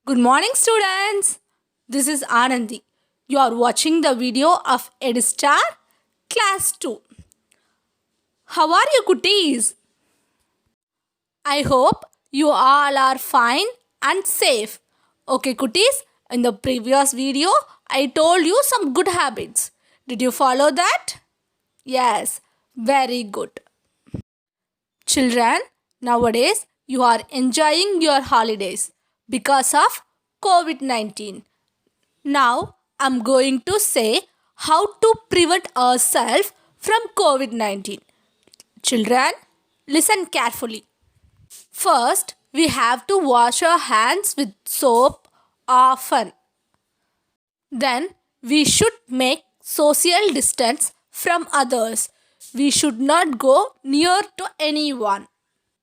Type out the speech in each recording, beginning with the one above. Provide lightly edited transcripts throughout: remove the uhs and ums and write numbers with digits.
Good morning, students. This is Anandi. You are watching the video of EdStar Class 2. How are you, cuties? I hope you all are fine and safe. Okay, cuties, in the previous video, I told you some good habits. Did you follow that? Yes, very good. Children, nowadays you are enjoying your holidays because of COVID-19. Now I'm going to say how to prevent ourselves from COVID-19. Children, listen carefully. First, we have to wash our hands with soap often. Then, we should make social distance from others. We should not go near to anyone.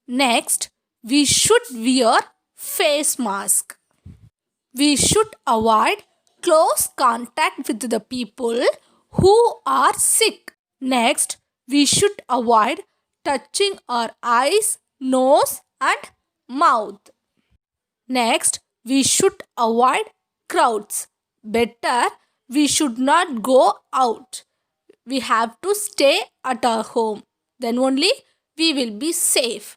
Next, we should wear face mask. We should avoid close contact with the people who are sick. Next, we should avoid touching our eyes, nose and mouth. Next, we should avoid crowds. Better, we should not go out. We have to stay at our home. Then only we will be safe.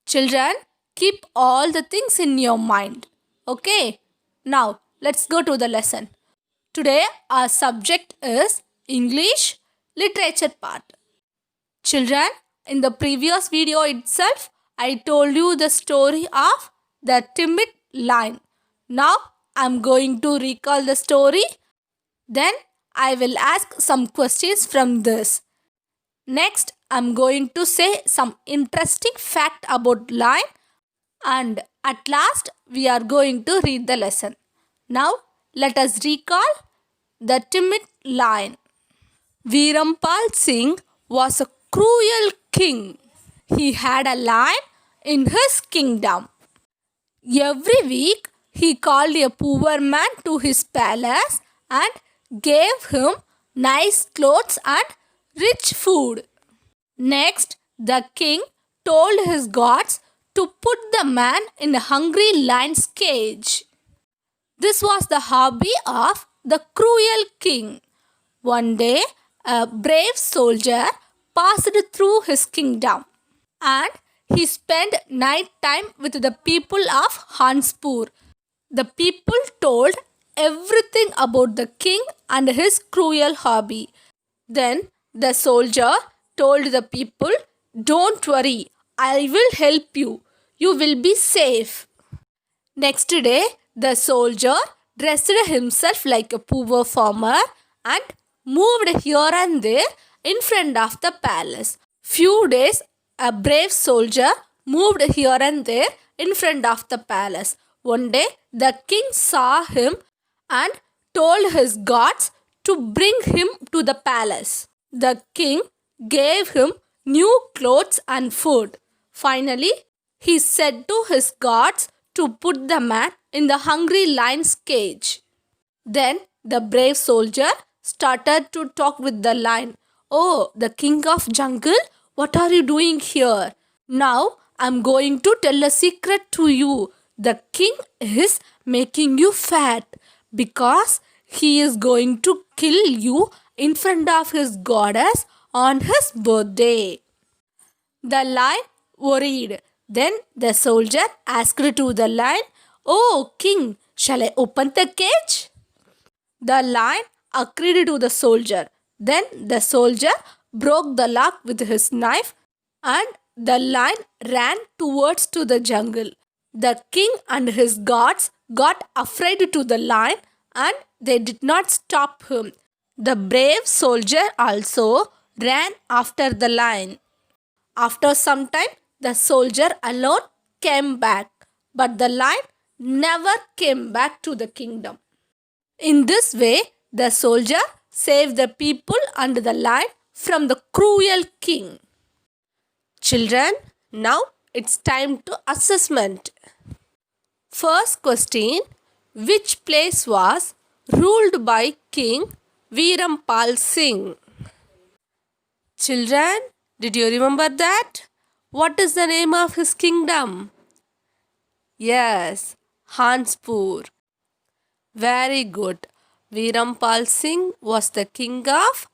Children, keep all the things in your mind. Okay? Now, let's go to the lesson. Today, our subject is English literature part. Children, in the previous video itself, I told you the story of the timid lion. Now, I am going to recall the story. Then, I will ask some questions from this. Next, I am going to say some interesting fact about lion. And at last, we are going to read the lesson. Now, let us recall the timid lion. Veerampal Singh was a cruel king. He had a lion in his kingdom. Every week, he called a poor man to his palace and gave him nice clothes and rich food. Next, the king told his guards to put the man in a hungry lion's cage. This was the hobby of the cruel king. One day, a brave soldier passed through his kingdom and he spent night time with the people of Hanspur. The people told everything about the king and his cruel hobby. Then the soldier told the people, "Don't worry, I will help you. You will be safe." Next day, the soldier dressed himself like a poor farmer and moved here and there in front of the palace. Few days, a brave soldier moved here and there in front of the palace. One day, the king saw him and told his guards to bring him to the palace. The king gave him new clothes and food. Finally, he said to his guards to put the man in the hungry lion's cage. Then the brave soldier started to talk with the lion. "Oh, the king of jungle, what are you doing here? Now I'm going to tell a secret to you. The king is making you fat because he is going to kill you in front of his goddess on his birthday." The lion worried. Then the soldier asked to the lion, "Oh, king, shall I open the cage?" The lion agreed to the soldier. Then the soldier broke the lock with his knife and the lion ran towards to the jungle. The king and his guards got afraid to the lion and they did not stop him. The brave soldier also ran after the lion. After some time, the soldier alone came back, but the lion never came back to the kingdom. In this way, the soldier saved the people and the lion from the cruel king. Children, now it's time to assessment. First question, which place was ruled by King Veerampal Singh? Children, did you remember that? What is the name of his kingdom? Yes, Hanspur. Very good. Virampal Singh was the king of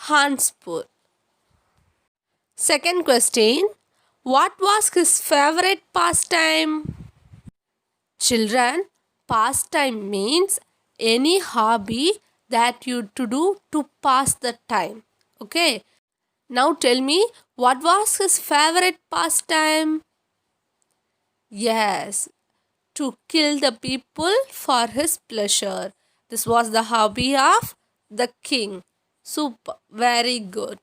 Hanspur. Second question. What was his favorite pastime? Children, pastime means any hobby that you to do to pass the time. Okay. Now tell me, what was his favorite pastime? Yes, to kill the people for his pleasure. This was the hobby of the king. Super, very good.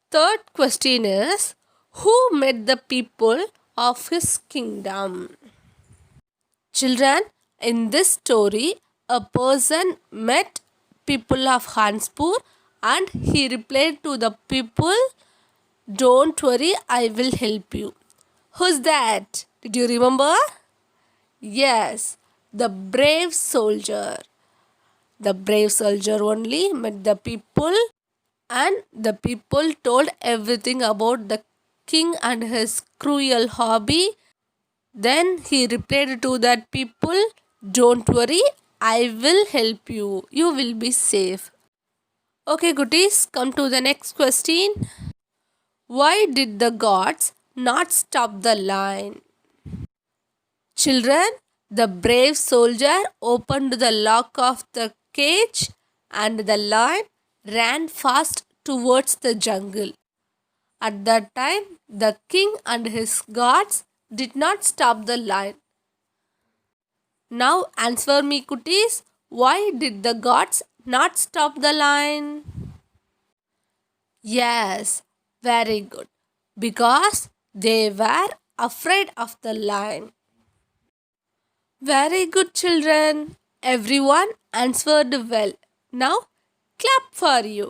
Third question is, who met the people of his kingdom? Children, in this story, a person met people of Hanspur and he replied to the people, "Don't worry, I will help you." Who's that? Did you remember? Yes, the brave soldier. The brave soldier only met the people and the people told everything about the king and his cruel hobby. Then he replied to that people, "Don't worry, I will help you. You will be safe." Okay, goodies, come to the next question. Why did the gods not stop the lion? Children, the brave soldier opened the lock of the cage and the lion ran fast towards the jungle. At that time, the king and his guards did not stop the lion. Now answer me, cuties. Why did the gods not stop the lion? Yes, very good. Because they were afraid of the lion. Very good, children. Everyone answered well. Now clap for you.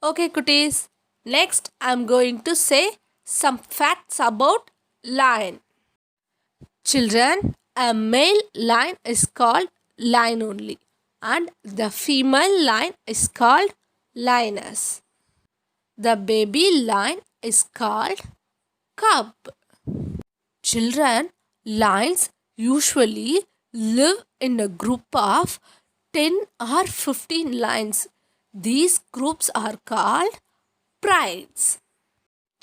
Okay, cuties. Next, I'm going to say some facts about lion. Children, a male lion is called lion only, and the female lion is called lioness. The baby lion is called cub. Children, lions usually live in a group of 10 or 15 lions. These groups are called prides.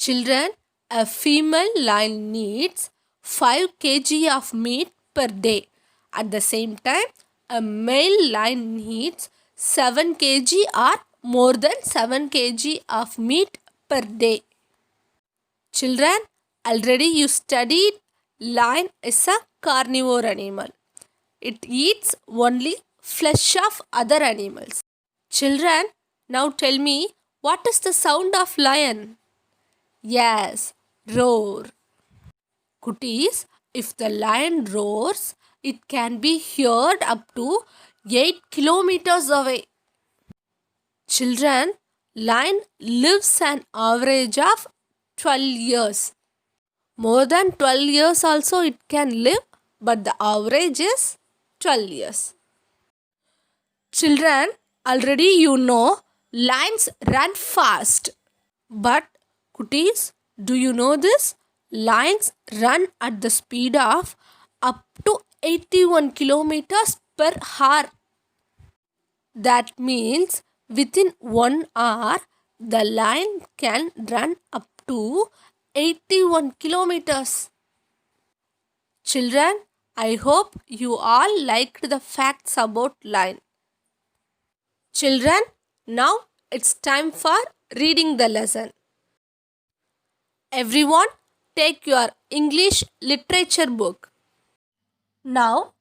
Children, a female lion needs 5 kg of meat per day. At the same time, a male lion needs 7 kg or more than 7 kg of meat per day. Children, already you studied lion is a carnivore animal. It eats only flesh of other animals. Children, now tell me, what is the sound of lion? Yes, roar. Cuties, if the lion roars, it can be heard up to 8 kilometers away. Children, lion lives an average of 12 years. More than 12 years also it can live, but the average is 12 years. Children, already you know lions run fast. But cuties, do you know this? Lions run at the speed of up to 81 kilometers per hour. That means within 1 hour, the lion can run up to 81 kilometers. Children, I hope you all liked the facts about lion. Children, now it's time for reading the lesson. Everyone, take your English literature book. Now,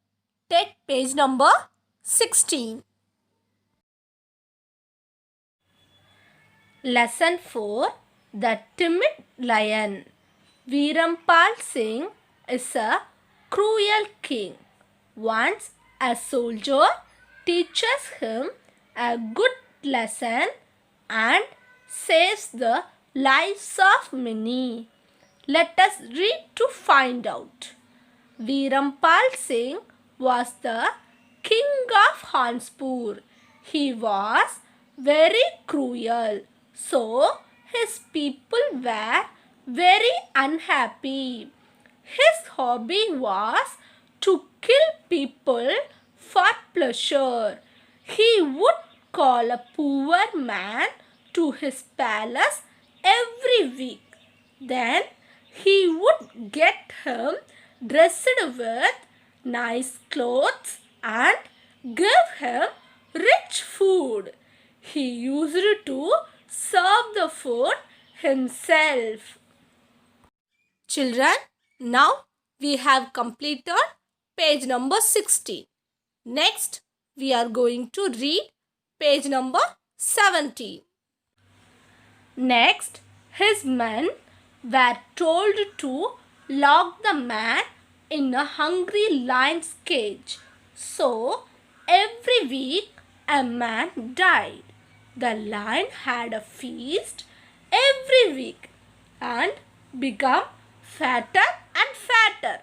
take page number 16. Lesson 4, The Timid Lion. Virampal Singh is a cruel king. Once a soldier teaches him a good lesson and saves the lives of many. Let us read to find out. Virampal Singh was the king Kanpur. He was very cruel, so his people were very unhappy. His hobby was to kill people for pleasure. He would call a poor man to his palace every week. Then he would get him dressed with nice clothes and give him rich food. He used to serve the food himself. Children, now we have completed page number 16. Next, we are going to read page number 17. Next, his men were told to lock the man in a hungry lion's cage. So, every week a man died. The lion had a feast every week and became fatter and fatter.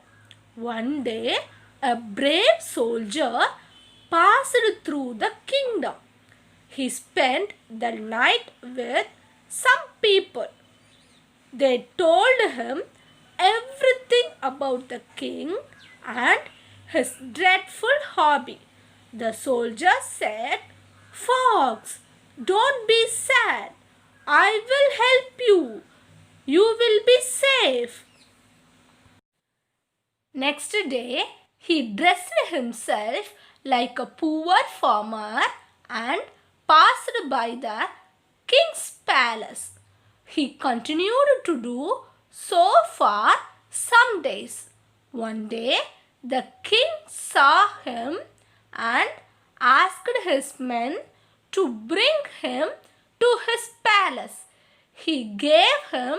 One day, a brave soldier passed through the kingdom. He spent the night with some people. They told him everything about the king and his dreadful hobby. The soldier said, "Fox, don't be sad. I will help you. You will be safe." Next day, he dressed himself like a poor farmer and passed by the king's palace. He continued to do so for some days. One day, the king saw him and asked his men to bring him to his palace. He gave him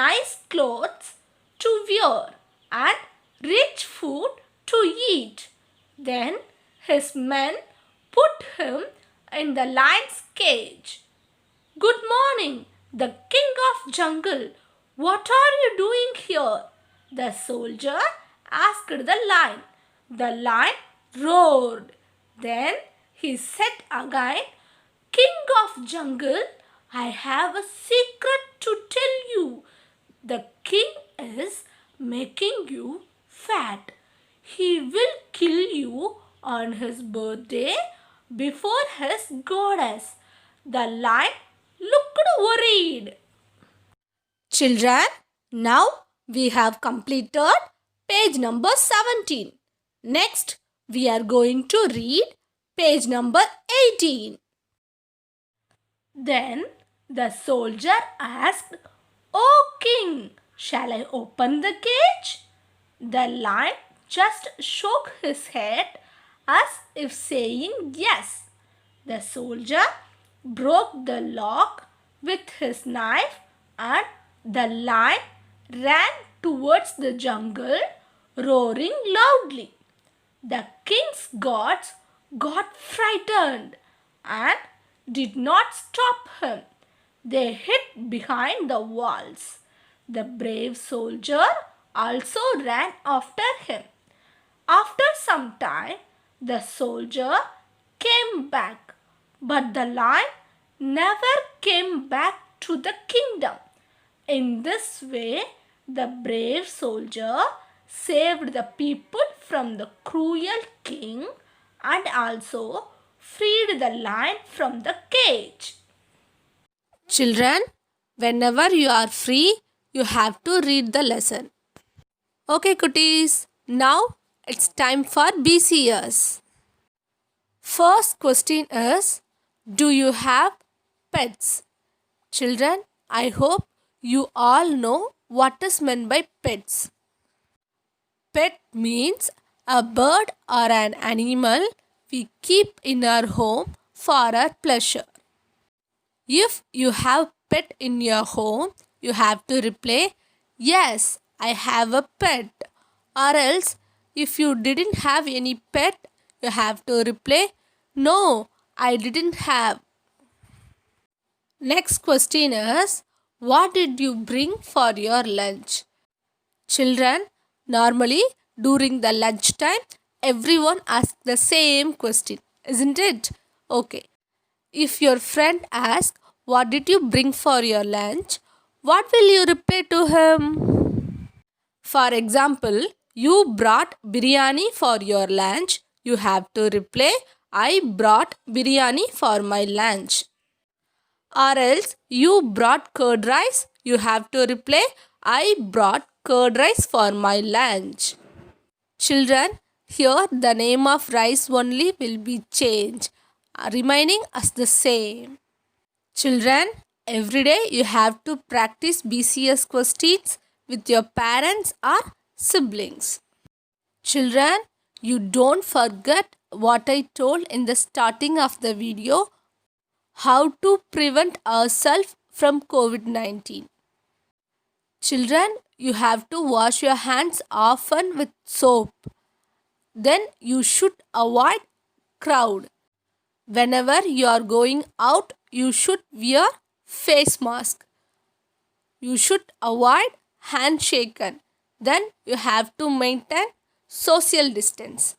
nice clothes to wear and rich food to eat. Then his men put him in the lion's cage. "Good morning, the king of jungle. What are you doing here?" the soldier asked the lion. The lion roared. Then he said again, "King of jungle, I have a secret to tell you. The king is making you fat. He will kill you on his birthday before his goddess." The lion looked worried. Children, now we have completed page number 17. Next, we are going to read page number 18. Then the soldier asked, "Oh king, shall I open the cage?" The lion just shook his head as if saying yes. The soldier broke the lock with his knife and the lion ran towards the jungle, roaring loudly. The king's guards got frightened and did not stop him. They hid behind the walls. The brave soldier also ran after him. After some time, the soldier came back, but the lion never came back to the kingdom. In this way, the brave soldier saved the people from the cruel king and also freed the lion from the cage. Children, whenever you are free, you have to read the lesson. Okay, cuties, now it's time for BCS. First question is, do you have pets? Children, I hope you all know what is meant by pets. Pet means a bird or an animal we keep in our home for our pleasure. If you have pet in your home, you have to reply, "Yes, I have a pet." Or else, if you didn't have any pet, you have to reply, "No, I didn't have." Next question is, what did you bring for your lunch? Children, normally during the lunch time, everyone asks the same question. isn't it? Okay. If your friend asks, "What did you bring for your lunch?" what will you reply to him? For example, you brought biryani for your lunch. You have to reply, "I brought biryani for my lunch." Or else, you brought curd rice. You have to reply, "I brought curd rice for my lunch." Children, here the name of rice only will be changed, remaining as the same. Children, every day you have to practice BCS questions with your parents or siblings. Children, you don't forget what I told in the starting of the video, how to prevent ourselves from COVID-19. Children, you have to wash your hands often with soap. Then you should avoid crowd. Whenever you are going out, you should wear face mask. You should avoid handshaken. Then you have to maintain social distance.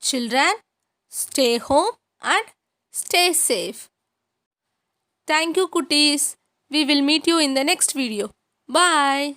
Children, stay home and stay safe. Thank you, Kutis. We will meet you in the next video. Bye.